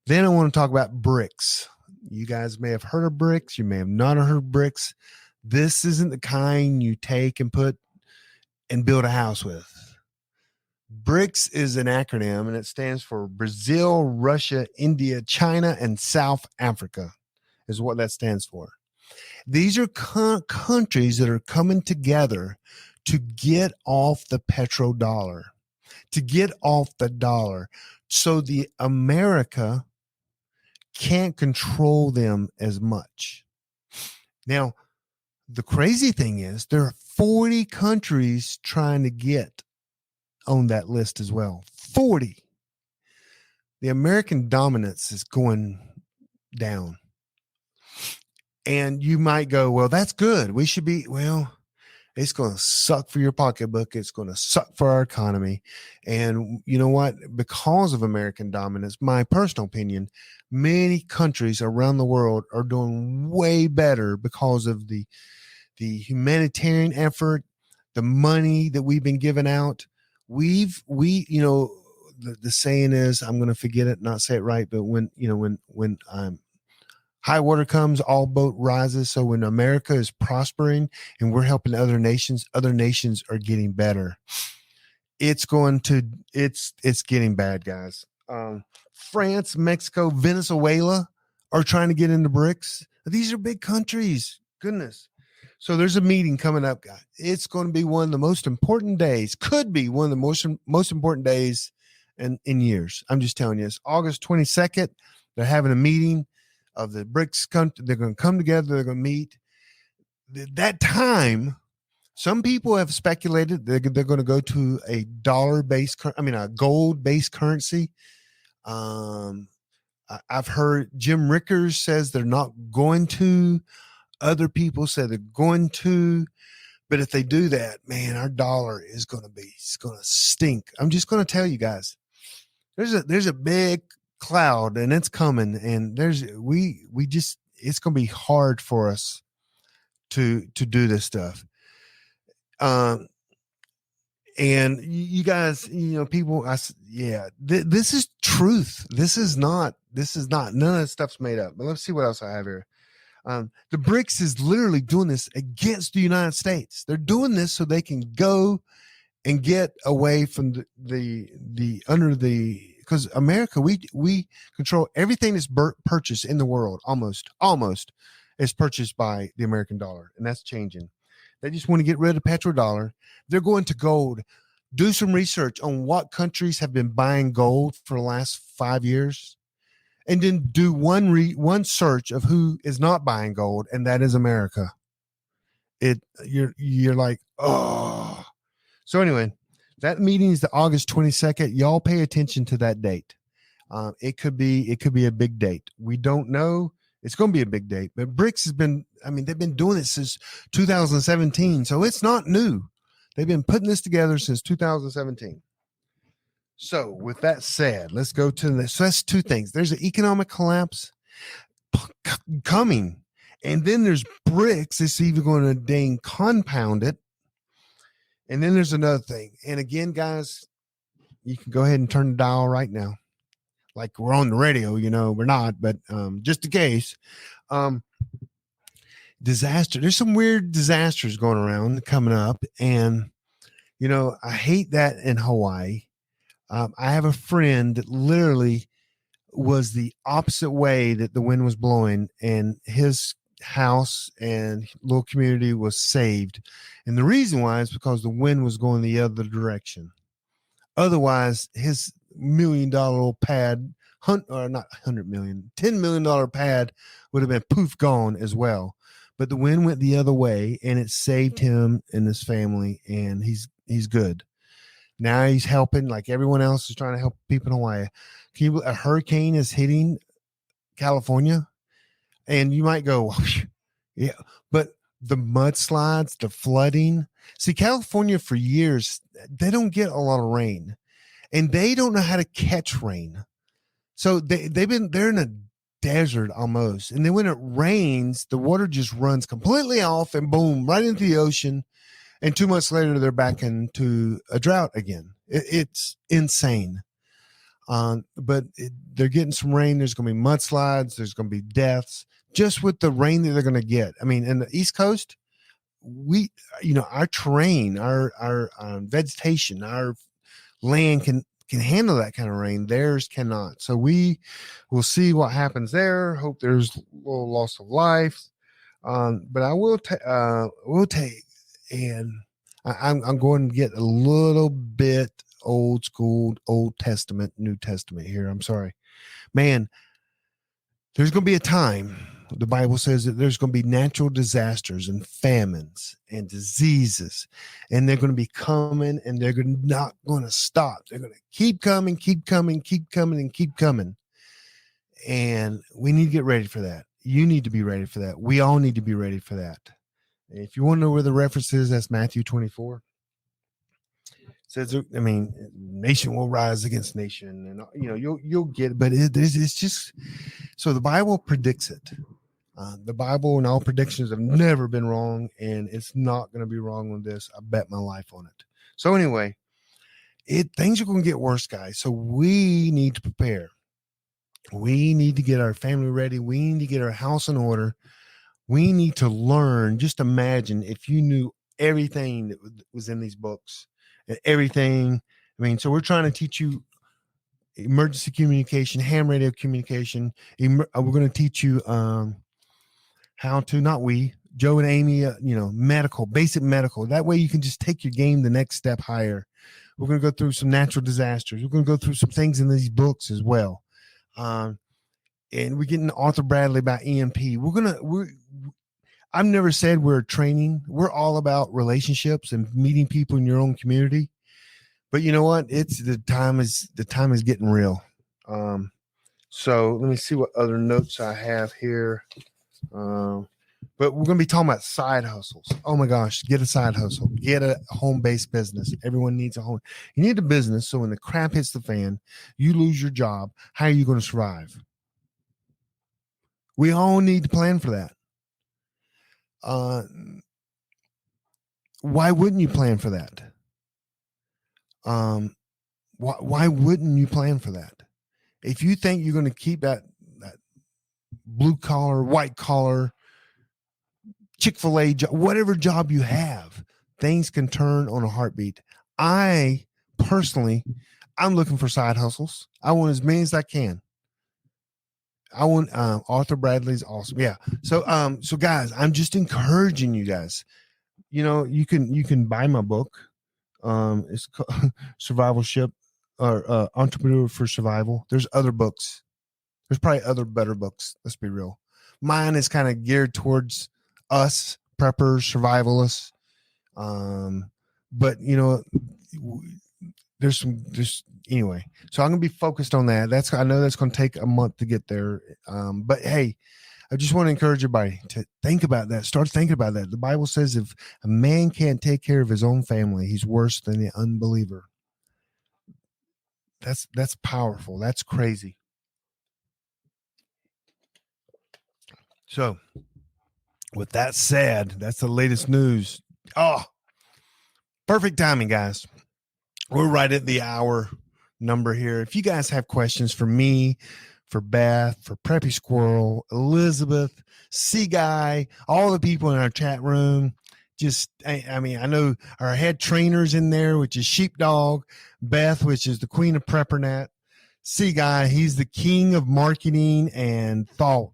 Then I want to talk about bricks. You guys may have heard of bricks. You may have not heard of bricks. This isn't the kind you take and put and build a house with. BRICS is an acronym, and it stands for Brazil, Russia, India, China, and South Africa is what that stands for. These are countries that are coming together to get off the petrodollar, to get off the dollar. So the America can't control them as much. Now, the crazy thing is there are 40 countries trying to get on that list as well. 40. The American dominance is going down. And you might go, well, that's good. We should be, well, it's going to suck for your pocketbook. It's going to suck for our economy. And you know what? Because of American dominance, my personal opinion, many countries around the world are doing way better because of the humanitarian effort, the money that we've been giving out. The saying is, I'm going to forget it, not say it right, but when high water comes, all boat rises. So when America is prospering and we're helping other nations are getting better. It's getting bad, guys. France, Mexico, Venezuela are trying to get into BRICS. These are big countries. Goodness. So there's a meeting coming up, guys. It's going to be one of the most important days, could be one of the most important days in years. I'm just telling you, it's August 22nd. They're having a meeting of the BRICS country. They're going to come together. They're going to meet. That time, some people have speculated they're going to go to a gold-based currency. I've heard Jim Rickers says they're not going to. Other people say they're going to. But if they do that, man, our dollar is going to stink. I'm just going to tell you guys, there's a big cloud and it's coming, and it's going to be hard for us to do this stuff. And you guys, people, this is truth. This is not, none of this stuff's made up. But let's see what else I have here. The BRICS is literally doing this against the United States. They're doing this so they can go and get away from because America, we control everything that's purchased in the world. Almost is purchased by the American dollar, and that's changing. They just want to get rid of petrodollar. They're going to gold. Do some research on what countries have been buying gold for the last 5 years, and then do one search of who is not buying gold, and that is America. You're like, oh. So anyway, that meeting is the August 22nd. Y'all pay attention to that date. It could be a big date. We don't know. It's going to be a big date, but BRICS they've been doing it since 2017. So it's not new. They've been putting this together since 2017. So with that said, let's go to this. So that's two things. There's an economic collapse coming, and then there's BRICS. It's even going to compound it. And then there's another thing. And again, guys, you can go ahead and turn the dial right now. Like we're on the radio, we're not, but just in case. Disaster. There's some weird disasters going around coming up. And, I hate that in Hawaii. I have a friend that literally was the opposite way that the wind was blowing, and his house and little community was saved. And the reason why is because the wind was going the other direction. Otherwise, his $1 million pad, not $100 million, $10 million pad would have been poof gone as well. But the wind went the other way, and it saved him and his family, and he's good. Now he's helping, like everyone else is trying to help people in Hawaii. A hurricane is hitting California, and you might go, yeah, but the mudslides, the flooding. See, California for years, they don't get a lot of rain, and they don't know how to catch rain. So they're in a desert almost. And then when it rains, the water just runs completely off and boom, right into the ocean. And 2 months later, they're back into a drought again. It's insane. But they're getting some rain. There's going to be mudslides. There's going to be deaths just with the rain that they're going to get. I mean, in the East Coast, our terrain, our vegetation, our land can handle that kind of rain. Theirs cannot. So we will see what happens there. Hope there's a little loss of life. But I will take, and I'm going to get a little bit old school, Old Testament, New Testament here. I'm sorry, man. There's going to be a time. The Bible says that there's going to be natural disasters and famines and diseases, and they're going to be coming, and they're not going to stop. They're going to keep coming, keep coming, keep coming, and keep coming. And we need to get ready for that. You need to be ready for that. We all need to be ready for that. If you want to know where the reference is, that's Matthew 24. It says, I mean, nation will rise against nation, and you'll get it, but it's just so the Bible predicts it. The Bible and all predictions have never been wrong, and it's not going to be wrong on this. I bet my life on it. So anyway, things are going to get worse, guys. So we need to prepare. We need to get our family ready. We need to get our house in order. We need to learn. Just imagine if you knew everything that was in these books, everything. I mean, so we're trying to teach you emergency communication, ham radio communication. We're going to teach you how to, not we, Joe and Amy, medical, basic medical. That way you can just take your game the next step higher. We're going to go through some natural disasters. We're going to go through some things in these books as well. And we're getting Arthur Bradley about EMP. I've never said we're training. We're all about relationships and meeting people in your own community. But you know what? The time is getting real. So let me see what other notes I have here. But we're going to be talking about side hustles. Oh my gosh, get a side hustle. Get a home-based business. Everyone needs a home. You need a business so when the crap hits the fan, you lose your job. How are you going to survive? We all need to plan for that. Why wouldn't you plan for that? Why wouldn't you plan for that? If you think you're going to keep that blue collar, white collar, Chick-fil-A job, whatever job you have, things can turn on a heartbeat. I'm looking for side hustles. I want as many as I can. I want Arthur Bradley's awesome. Yeah. So guys, I'm just encouraging you guys. You can buy my book. It's called Survivalship or Entrepreneur for Survival. There's other books. There's probably other better books. Let's be real. Mine is kind of geared towards us preppers, survivalists. But anyway, so I'm going to be focused on that. I know that's going to take a month to get there. But hey, I just want to encourage everybody to think about that. Start thinking about that. The Bible says if a man can't take care of his own family, he's worse than the unbeliever. That's powerful. That's crazy. So with that said, that's the latest news. Oh, perfect timing, guys. We're right at the hour number here. If you guys have questions for me, for Beth, for Preppy Squirrel, Elizabeth, Sea Guy, all the people in our chat room, I know our head trainers in there, which is Sheepdog, Beth, which is the queen of PrepperNet, Sea Guy, he's the king of marketing and thought.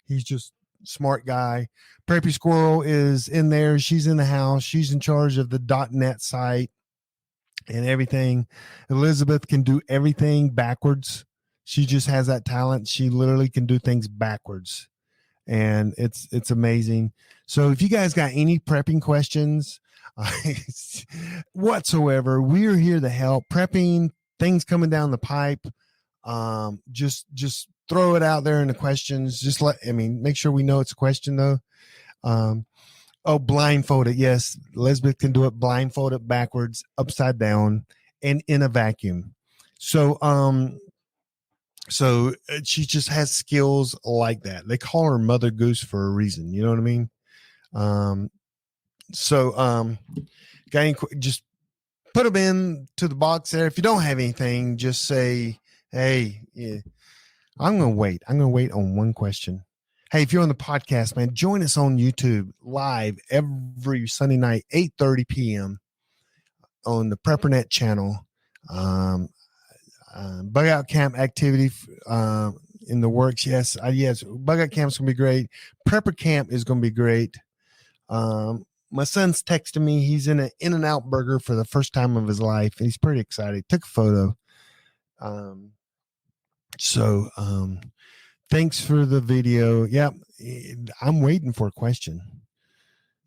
He's just smart guy. Preppy Squirrel is in there. She's in the house. She's in charge of the .net site and everything. Elizabeth can do everything backwards. She just has that talent. She literally can do things backwards. And it's amazing. So if you guys got any prepping questions whatsoever, we're here to help. Prepping, things coming down the pipe. Just throw it out there in the questions. Make sure we know it's a question though. Blindfolded. Yes. Elizabeth can do it blindfolded, backwards, upside down, and in a vacuum. So she just has skills like that. They call her Mother Goose for a reason. You know what I mean? Just put them in to the box there. If you don't have anything, just say, hey, yeah, I'm going to wait. I'm going to wait on one question. Hey, if you're on the podcast, man, join us on YouTube live every Sunday night, 8:30 p.m. on the PrepperNet channel. Bug out camp activity in the works. Yes, bug out camp's gonna be great. Prepper camp is gonna be great. My son's texting me. He's in an In-N-Out burger for the first time of his life. He's pretty excited. Took a photo. Thanks for the video. Yeah, I'm waiting for a question.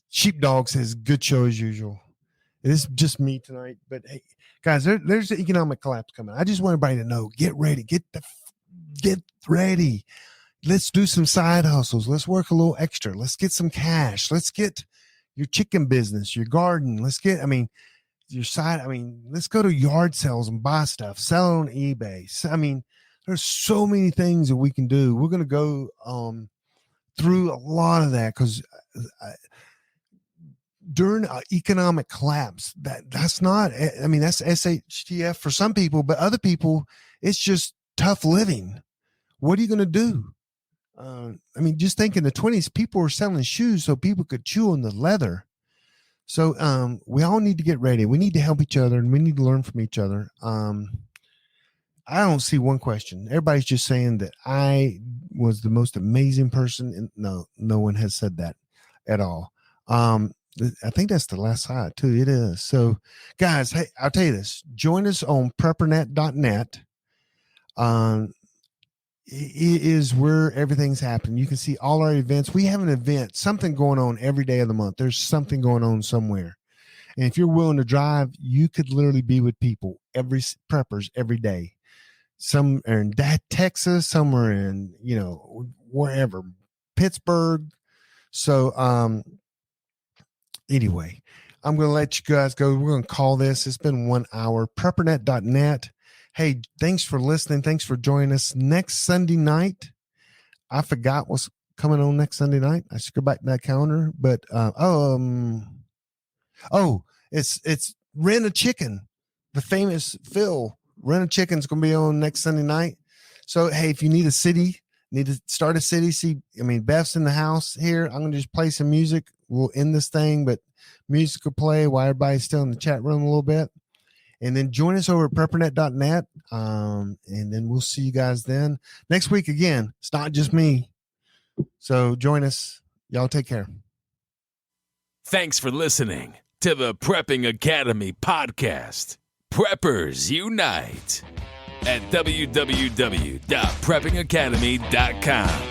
Sheepdog says, good show as usual. It is just me tonight, but hey, guys, there's the economic collapse coming. I just want everybody to know, get ready, get ready. Let's do some side hustles. Let's work a little extra. Let's get some cash. Let's get your chicken business, your garden. Let's go to yard sales and buy stuff, sell on eBay. There's so many things that we can do. We're going to go through a lot of that because during economic collapse, that's SHTF for some people, but other people, it's just tough living. What are you going to do? Just think in the 1920s, people were selling shoes so people could chew on the leather. So we all need to get ready. We need to help each other and we need to learn from each other. I don't see one question. Everybody's just saying that I was the most amazing person. And no one has said that at all. I think that's the last slide too. It is. So guys, hey, I'll tell you this, join us on preppernet.net. It is where everything's happening. You can see all our events. We have an event, something going on every day of the month. There's something going on somewhere. And if you're willing to drive, you could literally be with people, preppers every day. Some are in Texas, some are in, wherever, Pittsburgh. So, anyway, I'm going to let you guys go. We're going to call this. It's been 1 hour. Preppernet.net. Hey, thanks for listening. Thanks for joining us. Next Sunday night, I forgot what's coming on next Sunday night. I should go back to that calendar. But it's Rent a Chicken. The famous Phil Rent a Chicken's going to be on next Sunday night. So hey, if you need a city, need to start a city. Beth's in the house here. I'm going to just play some music. We'll end this thing, but music will play while everybody's still in the chat room a little bit. And then join us over at preppernet.net. And then we'll see you guys then. Next week, again, it's not just me. So join us. Y'all take care. Thanks for listening to the Prepping Academy podcast. Preppers Unite at www.preppingacademy.com.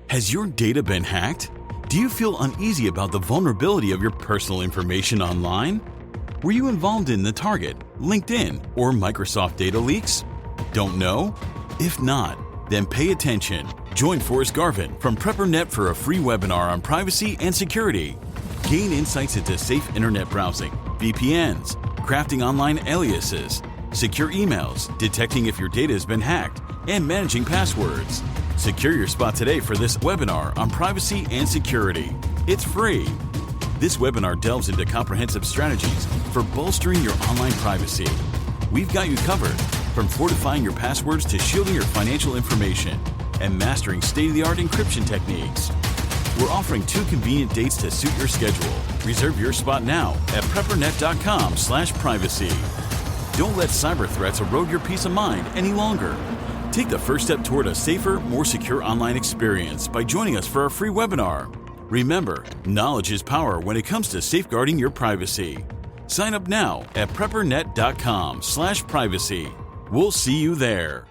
Has your data been hacked? Do you feel uneasy about the vulnerability of your personal information online? Were you involved in the Target, LinkedIn, or Microsoft data leaks? Don't know? If not, then pay attention. Join Forrest Garvin from PrepperNet for a free webinar on privacy and security. Gain insights into safe internet browsing, VPNs, crafting online aliases, secure emails, detecting if your data has been hacked, and managing passwords. Secure your spot today for this webinar on privacy and security. It's free. This webinar delves into comprehensive strategies for bolstering your online privacy. We've got you covered, from fortifying your passwords to shielding your financial information and mastering state-of-the-art encryption techniques. We're offering 2 convenient dates to suit your schedule. Reserve your spot now at preppernet.com/privacy. Don't let cyber threats erode your peace of mind any longer. Take the first step toward a safer, more secure online experience by joining us for our free webinar. Remember, knowledge is power when it comes to safeguarding your privacy. Sign up now at preppernet.com/privacy. We'll see you there.